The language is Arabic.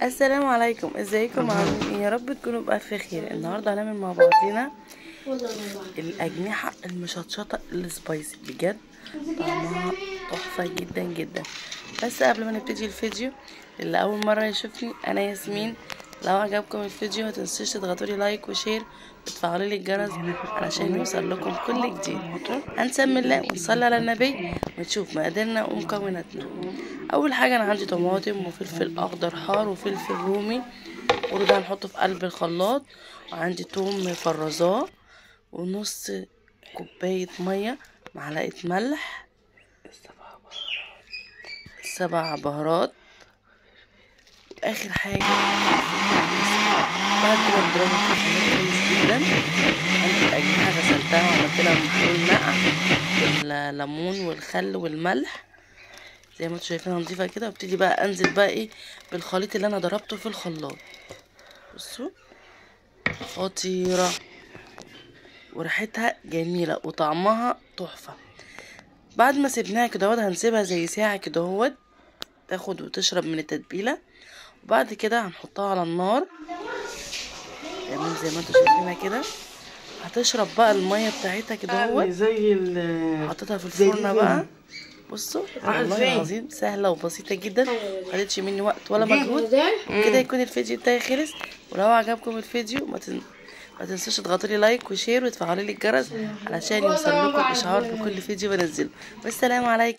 السلام عليكم، ازيكم عاملين ايه؟ يا رب تكونوا بألف خير. النهارده هنعمل مع بعضينا الأجنحة المشطشطة السبايسي، بجد طعمها تحفة جدا جدا. بس قبل ما نبتدي الفيديو، اللي أول مرة يشوفني أنا ياسمين، لو عجبكم الفيديو متنسوش تضغطولي لايك وشير وتفعلوا لي الجرس علشان يوصل لكم كل جديد. هنسمي الله ونصلي على النبي ونشوف مقاديرنا ومكوناتنا. اول حاجه انا عندي طماطم وفلفل اخضر حار وفلفل رومي، كل ده هنحطه في قلب الخلاط. وعندي توم فرزاه ونص كوبايه ميه، معلقه ملح، 7 بهارات، واخر حاجه بعد كده نضربه في الخلاط كويس جدا. عندي الاجنحه غسلتها وعملت لها محلول نقع بالليمون والخل والملح زي ما انتوا شايفينها نضيفه كده. وابتدي بقى انزل بقى ايه بالخليط اللي انا ضربته في الخلاط. بصوا خطيره وريحتها جميله وطعمها تحفه. بعد ما سيبناها كده هنسيبها زي ساعه كده تاخد وتشرب من التتبيله. وبعد كده هنحطها على النار تمام زي ما انتوا شايفينها كده. هتشرب بقى الميه بتاعتها كده زي حطيتها في الفرن بقى. بصوا والله العظيم سهله وبسيطه جدا، مخدتش مني وقت ولا مجهود. كده يكون الفيديو بتاعي خلص. ولو عجبكم الفيديو ما تنسوش تضغطوا لي لايك وشير وتفعلوا لي الجرس علشان يوصل لكم اشعار بكل فيديو بنزله. والسلام عليكم.